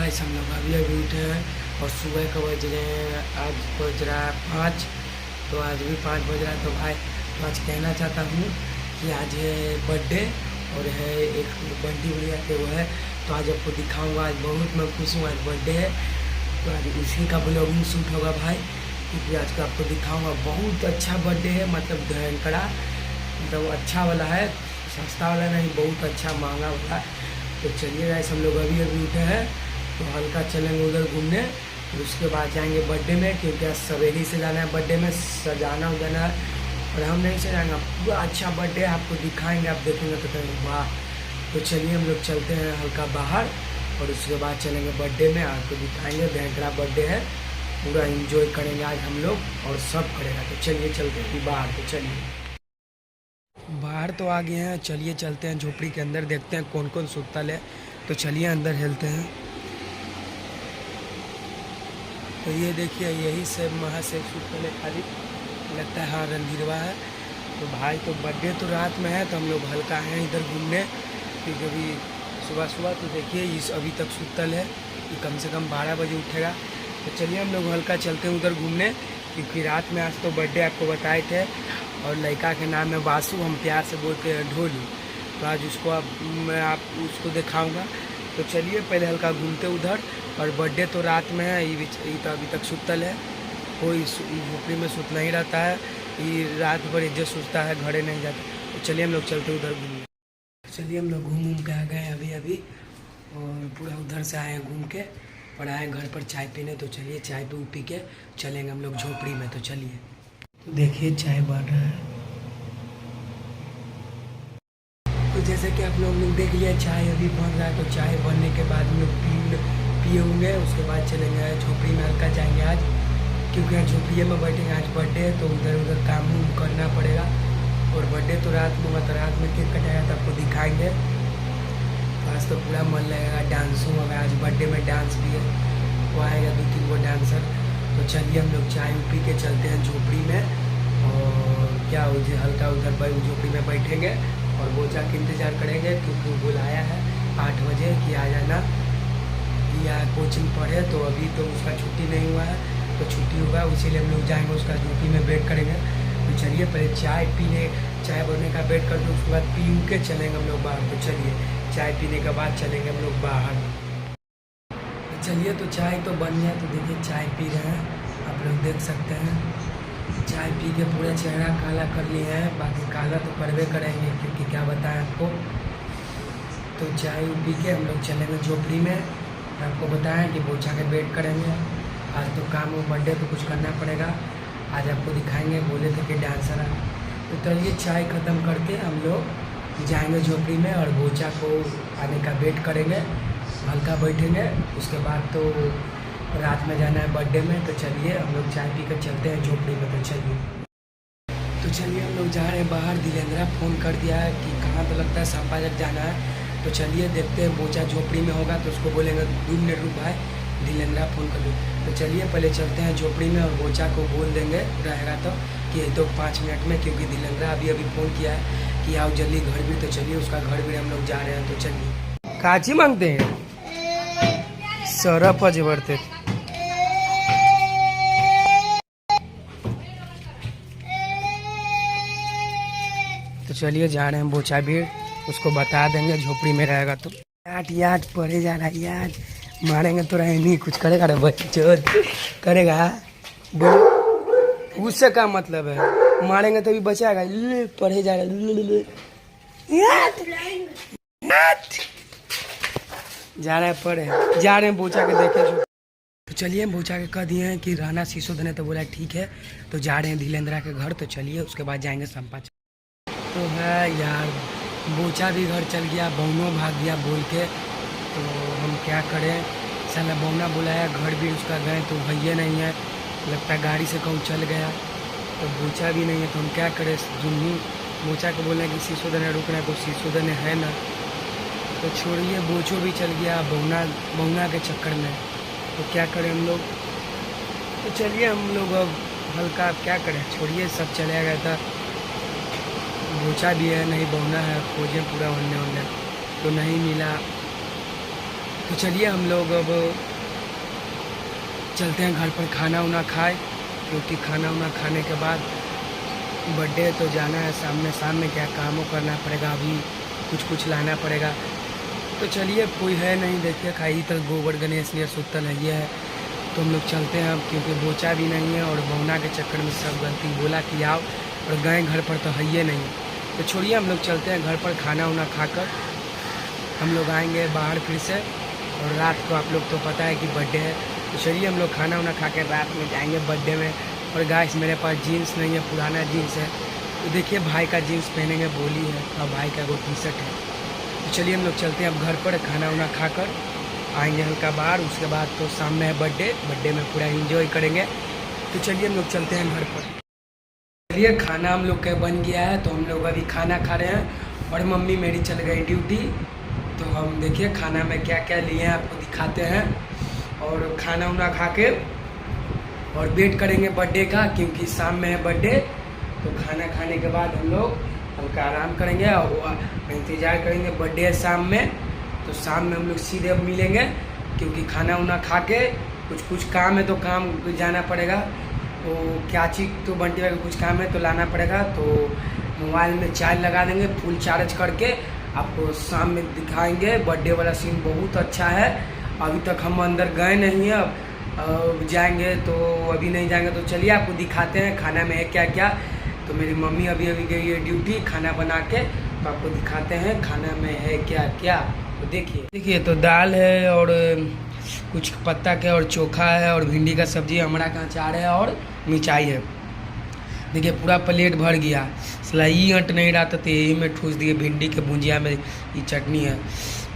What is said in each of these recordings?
Guys, हम लोग अभी उठे हैं और सुबह का बज रहे हैं, आज बज रहा है 5। तो आज भी 5 बज रहा है। तो भाई तो आज कहना चाहता हूँ कि आज है बर्थडे और है एक बंटी भैया के वो है। तो आज आपको दिखाऊंगा, आज बहुत मैं खुश हूँ, आज बर्थडे है। तो आज उसी का ब्लॉगिंग शूट होगा भाई, क्योंकि आज का आपको दिखाऊंगा। बहुत अच्छा बर्थडे है, मतलब भयंकरा, मतलब अच्छा वाला है, सस्ता वाला नहीं, बहुत अच्छा महंगा वाला। तो चलिए गाइस, हम लोग अभी उठे हैं तो हल्का चलेंगे उधर घूमने, फिर उसके बाद जाएंगे बर्थडे में, क्योंकि आज सवेरे से जाना है बर्थडे में, सजाना उजाना है। और हम नहीं सजाएंगे, पूरा अच्छा बर्थडे आपको दिखाएंगे, आप देखेंगे तो कहेंगे वाह। तो चलिए हम लोग चलते हैं हल्का बाहर और उसके बाद चलेंगे बर्थडे में, आपको दिखाएंगे। भयंकरा बर्थडे है, पूरा एंजॉय करेंगे आज हम लोग और सब करेगा। तो चलिए चलते हैं बाहर। तो चलिए बाहर तो आ गए हैं, चलिए चलते हैं झोपड़ी के अंदर, देखते हैं कौन कौन सुतल है। तो चलिए अंदर हेलते हैं। तो ये देखिए, यही से महाशेव सुतल है, खाली लगता है हाँ रणधीरवा है। तो भाई तो बर्थडे तो रात में है, तो हम लोग हल्का हैं इधर घूमने, क्योंकि अभी सुबह सुबह तो देखिए इस अभी तक सुतल है, कि कम से कम 12 बजे उठेगा। तो चलिए हम लोग हल्का चलते हैं उधर घूमने, क्योंकि रात में आज तो बर्थडे आपको बताए थे, और लड़का के नाम है वासु, हम प्यार से बोलते हैं ढोलू। तो आज उसको मैं आप उसको दिखाऊंगा। तो चलिए पहले हल्का घूमते उधर। और बर्थडे तो रात में है, ये तो अभी तक सुतल है, कोई झोपड़ी में सुतना ही रहता है, ये रात भर इज्जत सोचता है, घरे नहीं जाता। तो चलिए हम लोग चलते उधर घूमने। चलिए हम लोग घूम के आ गए अभी और पूरा उधर से आए घूम के और आए घर पर चाय पीने। तो चलिए चाय पी के चलेंगे हम लोग झोपड़ी में। तो चलिए, तो देखिए चाय बन रहा है। तो जैसे कि आप लोग देख लिया, चाय अभी बन रहा है। तो चाय बनने के बाद हम लोग पिए होंगे, उसके बाद चलेंगे झोपड़ी में, हल्का जाएंगे आज, क्योंकि आज झोपड़ी में बैठेंगे। आज बर्थडे है तो उधर उधर काम करना पड़ेगा। और बर्थडे तो रात में हुआ, तो रात में केक कटाया तो आपको दिखाएंगे। तो आज तो पूरा मन लगेगा, डांस होगा आज बर्थडे में, डांस भी है, वो आएगा 2-3 गो डांसर। तो चलिए हम लोग चाय पी के चलते हैं झोपड़ी में, और क्या हो जाए हल्का उधर झोपड़ी में बैठेंगे और बोचा का इंतज़ार करेंगे, क्योंकि वो बुलाया है 8 बजे कि आ जाना, या कोचिंग पढ़े। तो अभी तो उसका छुट्टी नहीं हुआ है, तो छुट्टी होगा, इसीलिए हम लोग जाएंगे उसका झोपड़ी में वेट करेंगे। तो चलिए पहले चाय बनने का वेट करके उसके बाद पी के चलेंगे हम लोग बाहर। तो चलिए चाय पीने के बाद चलेंगे हम लोग बाहर। तो चलिए, तो चाय तो बन गया, तो देखिए चाय पी रहे हैं, आप लोग देख सकते हैं। चाय पी के पूरा चेहरा काला कर लिए हैं, बाकी काला तो करवे करेंगे, क्योंकि क्या बताएं आपको। तो चाय पी के हम लोग चलेंगे झोपड़ी में, आपको बताएं कि बोचा के वेट करेंगे। आज तो काम बर्थडे तो कुछ करना पड़ेगा, आज आपको दिखाएंगे, बोले थे कि डांसर है। तो चलिए चाय ख़त्म करके हम लोग जाएंगे झोपड़ी में और बोचा को आने का वेट करेंगे, हल्का बैठेंगे। उसके बाद तो रात में जाना है बर्थडे में। तो चलिए हम लोग चाय पी कर चलते हैं झोपड़ी में। तो चलिए हम लोग जा रहे हैं बाहर। धीरेन्द्रा फ़ोन कर दिया है कि कहाँ, तो लगता है सांपाजक जाना है। तो चलिए देखते हैं, बोचा झोपड़ी में होगा तो उसको बोलेंगे 2 मिनट रुक भाई, धीरेन्द्रा फ़ोन कर दो। तो चलिए पहले चलते हैं झोपड़ी में, और बोचा को बोल देंगे रहेगा तो कि तो 5 मिनट में, क्योंकि धीरेन्द्रा अभी फ़ोन किया है कि आओ जल्दी घर भी। तो चलिए उसका घर भी हम लोग जा रहे हैं। तो चलिए काची मांगते हैं, सरफ बढ़ते। तो चलिए जा रहे हैं बोचा भी, उसको बता देंगे झोपड़ी में रहेगा तो। याद पढ़े जा रहा है, याद मारेंगे तो रहे नहीं, कुछ करेगा रे बच्चों, करेगा बोल, उससे क्या मतलब है, मारेंगे तो भी बचाएगा। पढ़े जा रहा है, जा रहा है पढ़े, जा रहे हैं बोचा के देखे। तो चलिए बोचा के कह दिए हैं कि रहना शीशोधन है, तो बोला ठीक है। तो जा रहे हैं धीरेन्द्रा के घर। तो चलिए उसके बाद जाएंगे संपा। तो है यार, बोचा भी घर चल गया, बौनो भाग गया बोल के। तो हम क्या करें, साला बौना बुलाया, घर भी उसका गए तो भैया नहीं है, लगता गाड़ी से कहूँ चल गया। तो बोचा भी नहीं है, तो हम क्या करें, जुम्मी बोचा को बोले कि शीशोधन रुकना, तो शीशोधन है ना। तो छोड़िए, बोचो भी चल गया बौना के चक्कर में। तो क्या करें हम लोग। तो चलिए हम लोग अब हल्का क्या करें, छोड़िए, सब चला गया था। बोचा भी है नहीं, बौना है, खोजें पूरा होने तो नहीं मिला। तो चलिए हम लोग अब चलते हैं घर पर, खाना उना खाए, क्योंकि खाना उना खाने के बाद बर्थडे तो जाना है। शाम में क्या कामों करना पड़ेगा, अभी कुछ लाना पड़ेगा। तो चलिए कोई है नहीं, देखिए खाई तो गोबर गणेश ने सुतल है ये है। तो हम लोग चलते हैं अब, क्योंकि बोचा भी नहीं है और बौना के चक्कर में सब गलती बोला कि आओ और गए घर पर तो है ये नहीं। तो छोड़िए हम लोग चलते हैं घर पर, खाना उना खाकर हम लोग आएंगे बाहर फिर से। और रात को आप लोग तो पता है कि बर्थडे है, तो चलिए हम लोग खाना उना खा के रात में जाएंगे बर्थडे में। और गाइस मेरे पास जीन्स नहीं है, पुराना जीन्स है, तो देखिए भाई का जीन्स पहनेंगे, बोली है, और भाई का वो टी शर्ट है। तो चलिए हम लोग चलते हैं अब घर पर, खाना उना खाकर आएंगे हल्का बाहर। उसके बाद तो शाम में है बर्थडे में पूरा एंजॉय करेंगे। तो चलिए हम लोग चलते हैं घर पर। चलिए खाना हम लोग का बन गया है, तो हम लोग अभी खाना खा रहे हैं और मम्मी मेरी चल गई ड्यूटी। तो हम देखिए खाना में क्या क्या लिए हैं आपको दिखाते हैं। और खाना उना खा के और वेट करेंगे बर्थडे का, क्योंकि शाम में है बर्थडे। तो खाना खाने के बाद हम लोग हल्का आराम करेंगे और इंतज़ार करेंगे बर्थडे है शाम में। तो शाम में हम लोग सीधे अब मिलेंगे, क्योंकि खाना उना खा के कुछ काम है तो काम जाना पड़ेगा। तो क्या चीज़ तो बंटी भाई कुछ काम है तो लाना पड़ेगा। तो मोबाइल में चार्ज लगा देंगे, फुल चार्ज करके आपको शाम में दिखाएंगे। बर्थडे वाला सीन बहुत अच्छा है। अभी तक हम अंदर गए नहीं हैं, अब जाएंगे, तो अभी नहीं जाएंगे। तो चलिए आपको दिखाते हैं खाना में है क्या क्या। तो मेरी मम्मी अभी गई है ड्यूटी खाना बना के, तो आपको दिखाते हैं खाना में है क्या क्या। तो देखिए तो दाल है और कुछ पत्ता के और चोखा है और भिंडी का सब्जी, अमरा का अचार है और मिर्चाई है। देखिए पूरा प्लेट भर गया, सला ही अंट नहीं रहा था, तो यही में ठूस दिए। भिंडी के भुजिया में ये चटनी है।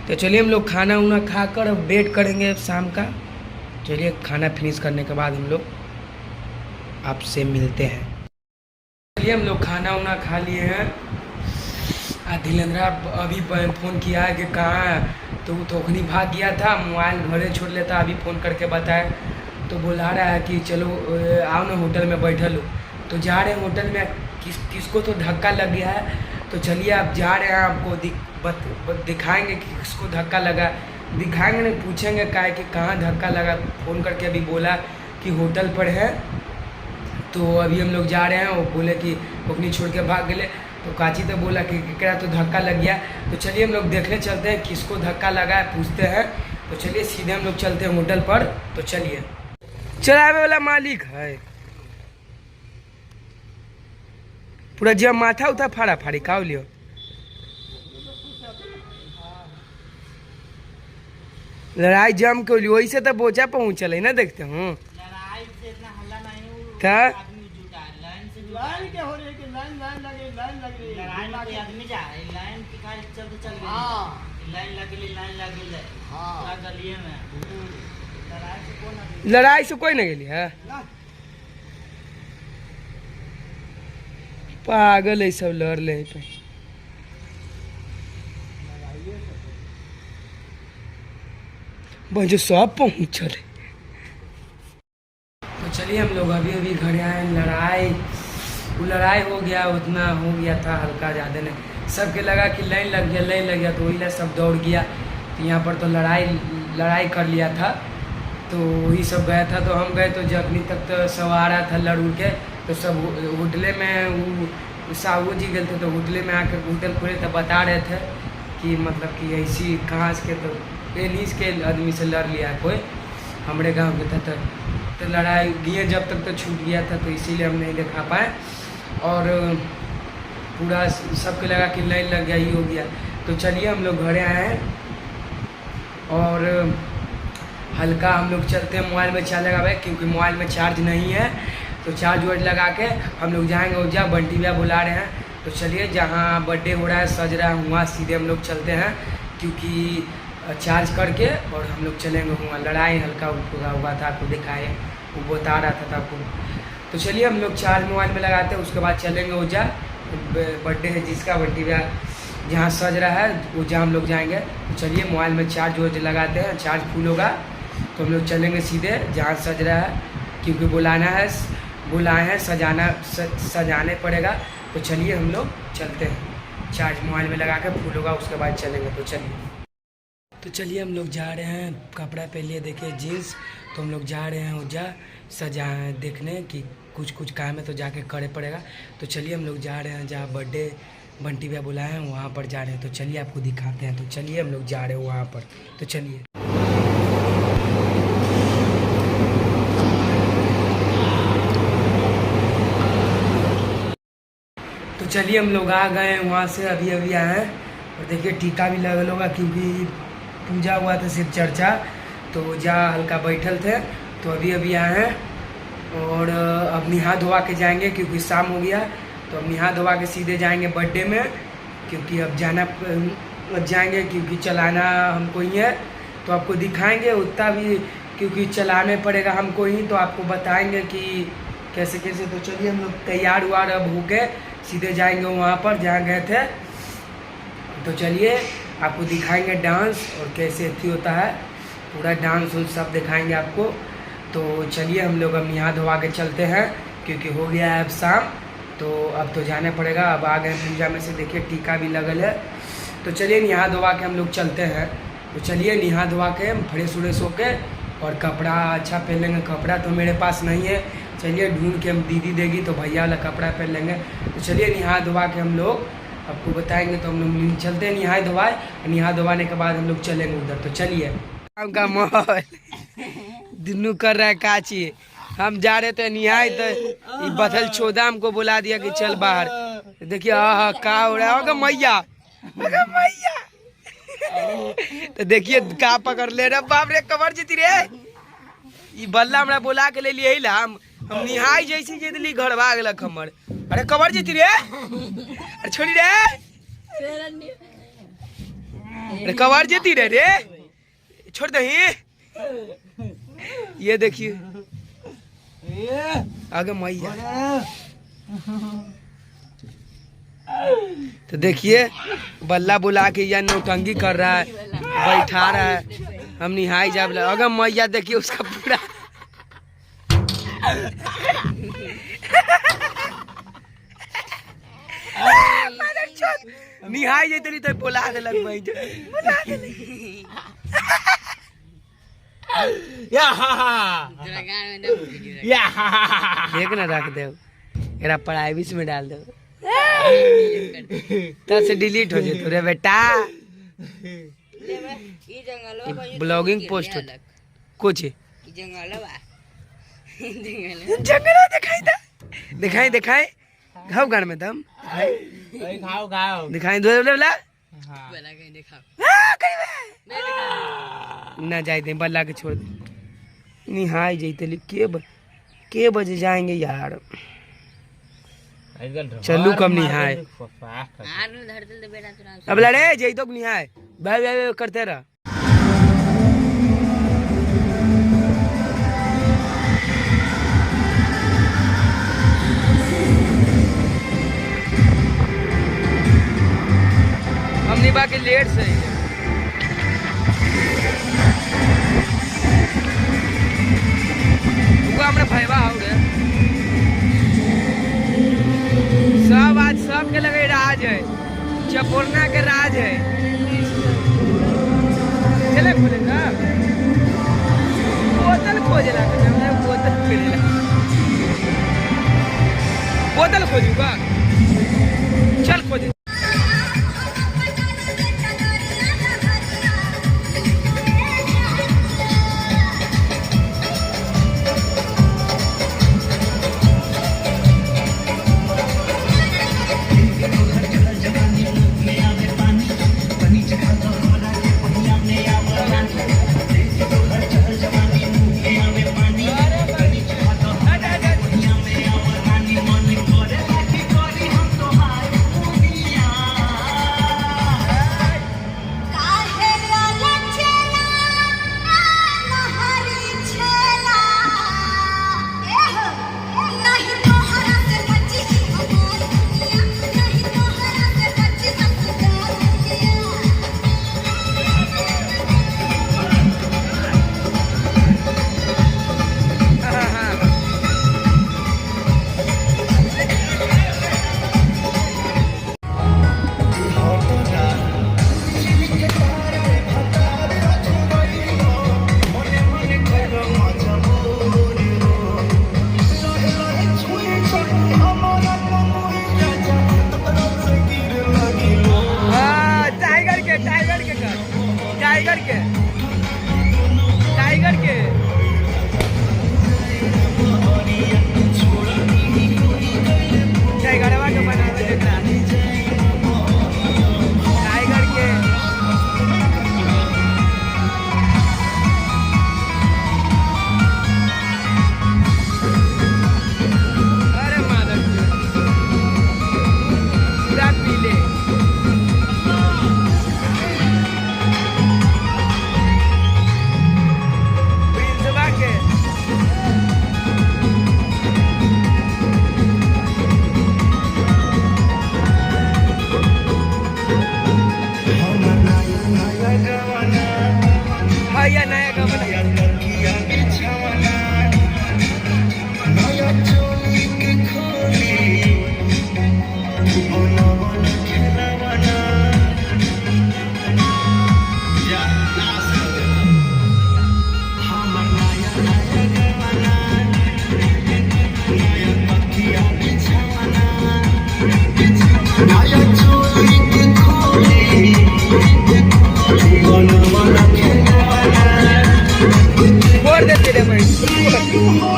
तो चलिए हम लोग खाना उना खाकर वेट करेंगे शाम का। चलिए खाना फिनिश करने के बाद हम लोग आपसे मिलते हैं। चलिए हम लोग खाना उना खा लिए हैं। धीरेन्द्रा अभी फ़ोन किया है कि कहाँ है, तो वो थोकनी भाग गया था, मोबाइल घरे छोड़ लेता। अभी फ़ोन करके बताया, तो बुला रहा है कि चलो आओ ना होटल में बैठल हो। तो जा रहे हैं होटल में, किसको तो धक्का लग गया है। तो चलिए आप जा रहे हैं, आपको दिखाएंगे कि किसको धक्का लगा। दिखाएंगे नहीं, पूछेंगे काहे कि कहाँ धक्का लगा। फ़ोन करके अभी बोला कि होटल पर है। तो अभी हम लोग जा रहे हैं, वो बोले कि अपनी छोड़ के भाग गए। तो काची तो बोला कि केकरा तो धक्का लग गया। तो चलिए हम लोग देखने चलते हैं किसको धक्का लगा है, पूछते हैं। तो चलिए सीधे हम लोग चलते हैं होटल पर। तो चलिए, चलावे वाला मालिक है पूरा, जब माथा उठा फाड़ा फाड़ी खाओ लियो। लड़ाई जम के लियो, वही से तो बोचा पहुँचल है ना, देखते हूँ क्या लाइन क्या हो रही है कि लाइन लगे लाइन में आदमी जा रहा है, लाइन की कार चलते चल गई। हां लाइन लगे हां गलिए में लड़ाई से कोई नहीं गेली है, पागल है सब लड़ ले पे। जो सब पहुँचल है। तो चलिए हम लोग अभी घर आए। लड़ाई हो गया, उतना हो गया था हल्का, ज़्यादा नहीं। सबके लगा कि लाइन लग गया तो वही सब दौड़ गया। तो यहाँ पर तो लड़ाई कर लिया था, तो वही सब गया था। तो हम गए तो जखनी तक तो सब आ रहा था लड़ उड़ के। तो सब होटले में साहू जी गए थे, तो होटले में आकर होटल खुले तो बता रहे थे कि मतलब कि ऐसी कहाँ से, तो नीच के आदमी से लड़ लिया कोई, हमारे गाँव के था। तो लड़ाई गए जब तक तो छूट गया था, तो इसीलिए हम नहीं दिखा पाए। और पूरा सबके लगा कि लाइन लग गया, ही हो गया। तो चलिए हम लोग घरे आए हैं और हल्का हम लोग चलते हैं, मोबाइल में चार्ज लगा हुआ है, क्योंकि मोबाइल में चार्ज नहीं है। तो चार्ज वार्ज लगा के हम लोग जाएंगे उजा, बंटी भैया बुला रहे हैं। तो चलिए जहाँ बर्थडे हो रहा है, सज रहा है, वहाँ सीधे हम लोग चलते हैं, क्योंकि चार्ज करके और हम लोग चलेंगे वहाँ। लड़ाई हल्का हुआ था, आपको दिखाए, वो बता रहा था आपको। तो चलिए हम लोग चार्ज मोबाइल में लगाते हैं, उसके बाद चलेंगे उजा। बर्थडे है जिसका, बंटी भैया जहाँ सज रहा है वो जहाँ हम लोग जाएंगे। तो चलिए मोबाइल में चार्ज वार्ज लगाते हैं, चार्ज फुल होगा तो हम लोग चलेंगे सीधे जहाँ सज रहा है, क्योंकि बुलाए हैं सजाने पड़ेगा। तो चलिए हम लोग चलते हैं, चार्ज मोबाइल में लगा के फुल होगा, उसके बाद चलेंगे। तो चलिए तो चलिए हम लोग जा रहे हैं, कपड़ा पहन लिए, देखिए जीन्स। तो हम लोग जा रहे हैं उजा सजा देखने कि कुछ कुछ काम है तो जाके करे पड़ेगा। तो चलिए हम लोग जा रहे हैं जहाँ बर्थडे बंटी भैया बुलाए हैं वहाँ पर जा रहे हैं। तो चलिए आपको दिखाते हैं। तो चलिए हम लोग जा रहे हैं वहाँ पर। तो चलिए चलिए हम लोग आ गए हैं वहाँ से, अभी अभी आए हैं। और देखिए टीका भी लगल होगा क्योंकि पूजा हुआ था, सिर्फ चर्चा। तो जहाँ हल्का बैठल थे तो अभी अभी आए हैं। और अब नहा धोवा के जाएंगे क्योंकि शाम हो गया। तो अब नहा धोवा के सीधे जाएंगे बर्थडे में, क्योंकि अब जाएंगे क्योंकि चलाना हमको ही है। तो आपको दिखाएंगे उतना भी, क्योंकि चलाने पड़ेगा हमको ही, तो आपको बताएंगे कि कैसे कैसे। तो चलिए हम लोग तैयार हुआ अब हो गए, सीधे जाएंगे वहाँ पर जहाँ गए थे। तो चलिए आपको दिखाएंगे डांस और कैसे अथी होता है, पूरा डांस उन सब दिखाएंगे आपको। तो चलिए हम लोग अब नहा धोवा के चलते हैं क्योंकि हो गया है अब शाम। तो अब तो जाना पड़ेगा। अब आ गए पूजा में से, देखिए टीका भी लगल है। तो चलिए नहा धोवा के हम लोग चलते हैं। तो चलिए नहा धोवा के फ्रेश व्रेश होके और कपड़ा अच्छा पहन लेंगे। कपड़ा तो मेरे पास नहीं है, चलिए ढूंढ के हम दीदी देगी तो भैया वाला कपड़ा पहन लेंगे। तो चलिए नहा धोवा के हम लोग आपको बताएंगे। तो हम लोग चलते हैं नहा धोवाए, नहा धोवाने के बाद हम लोग चलेंगे उधर। तो चलिए का माहौल दिनू कर रहा है काची। हम जा रहे थे निहाय तो बथल छोदा हमको बुला दिया कि चल बाहर। देखिए हाँ का हो रहा होगा मैया मैया। तो देखिए का पकड़ ले रहा, बाप रे कबर जीती रे। ये बल्ला हमरा बुला के ले लिए हम निहाय जैसी जेदली घर भाग लक हमर। अरे कबर जीती रे, अरे छोड़ी रे, अरे कबर जीती रे रे, छोड़ दही। ये देखिए आगे मैया। तो देखिए बल्ला बुला के या नौटंगी कर रहा है, बैठा रहा है। हम निहाई जब अगर मैया देखिए उसका पूरा निहाई जैतली तो बुला देलक भाई, बुला देलक। देख ना रख दे, एरा प्राइवेसी में डाल दो तब से डिलीट हो जाए रे बेटा। ब्लॉगिंग पोस्ट हो कुछ जंगल दिखाई था, दिखाई दिखाई घाव गाड़ में दम दिखाई दो बोला ना जाए दे बल्ला के छोड़ दे। निहाई जैते के बजे जाएंगे यार। चलू कम निहाय अब लड़े जई तो निहाय भाई भाई करते रह। हमने बाकी लेट से हमरा भैया हो सब आज सबके लगे राज है, चपोरना के राज है। चले खोले ना बोतल खोजेला, बोतल खोजेला, बोतल खोजूगा, चल खोज। बोल देते रे भाई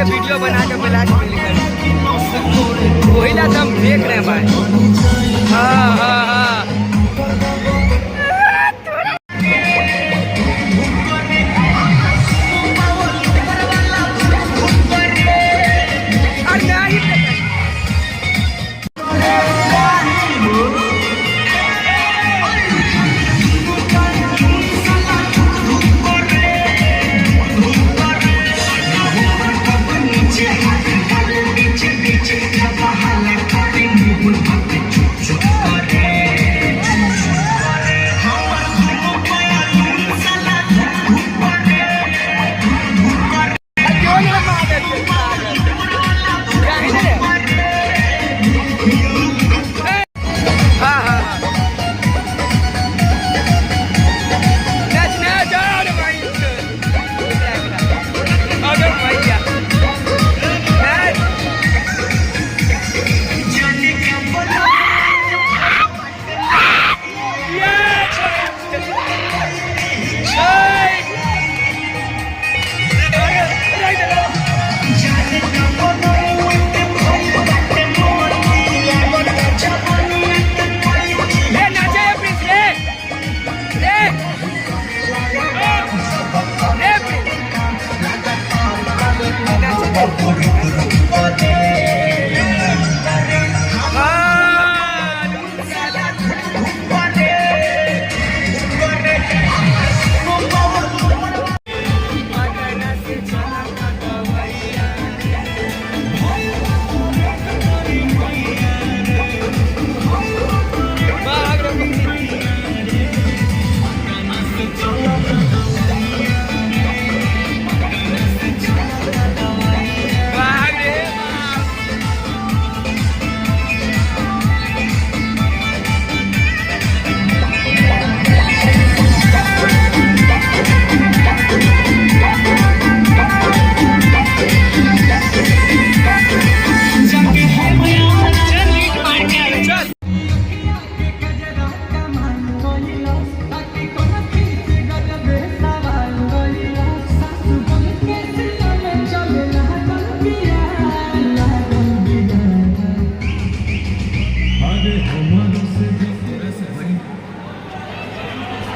वीडियो बना के ब्लैक वही ना हम देख रहे हैं भाई। हाँ हाँ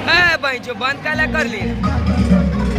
हाँ भाई जो बंद काला कर लिए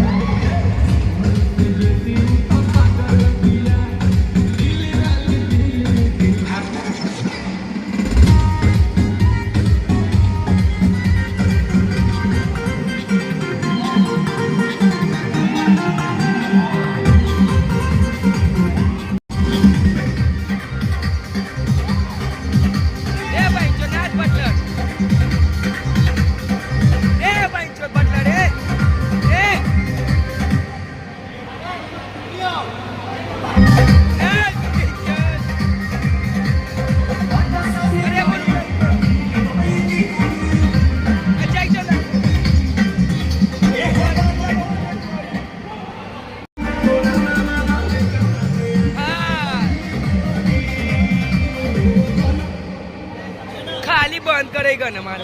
बंद करेगा ना मार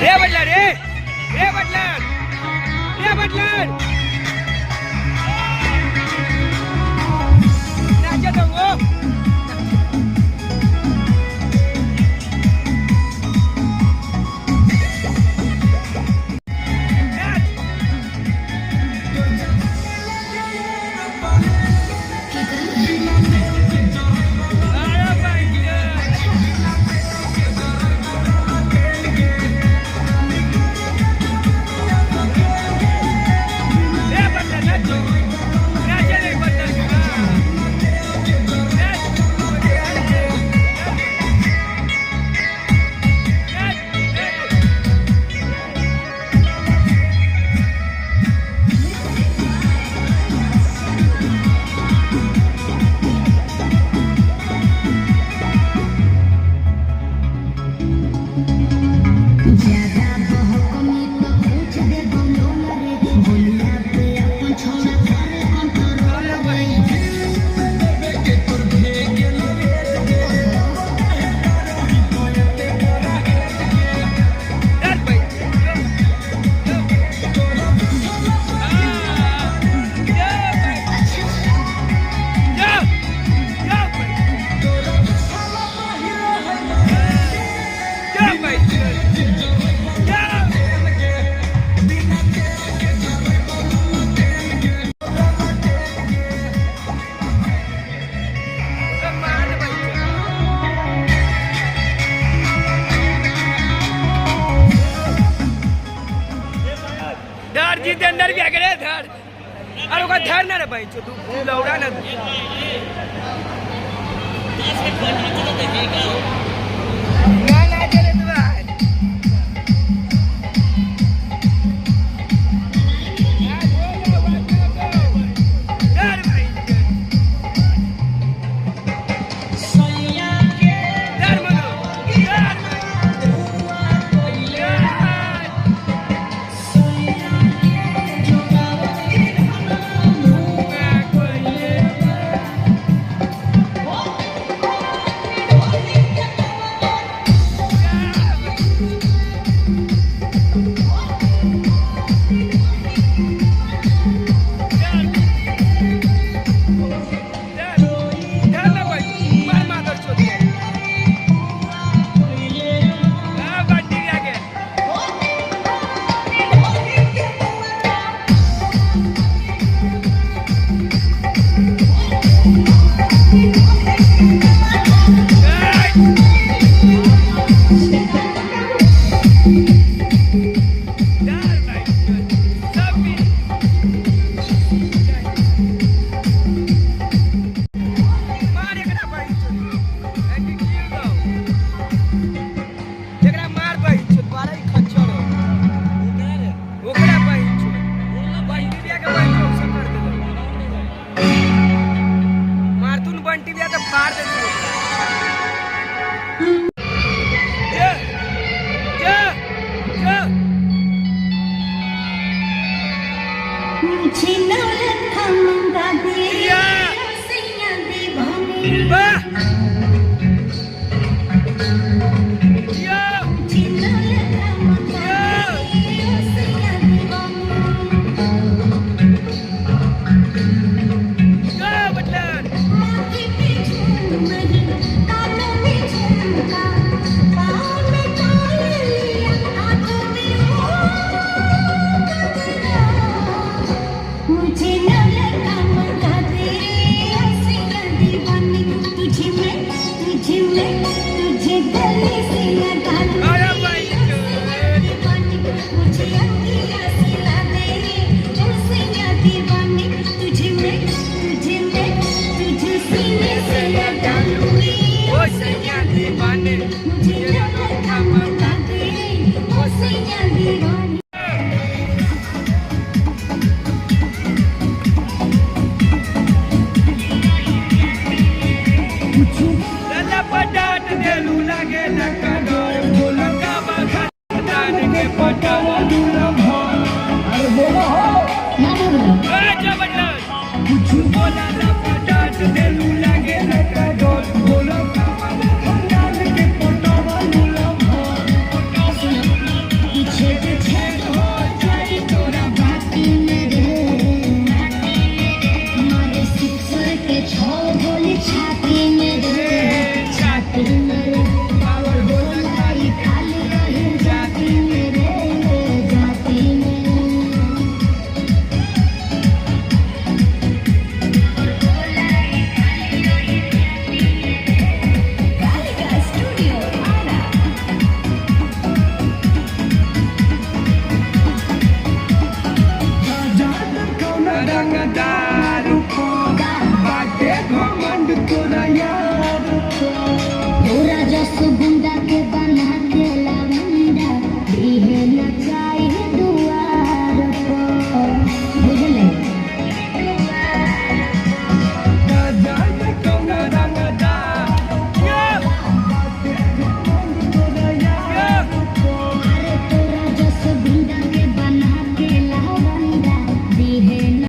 रे बटलर रे बटलर नाचा दो अरे ओका धर ना रे भाई जो तू लौड़ा ना ना चले तू आज यार भाई यार मनो यार जस गुंडा के बना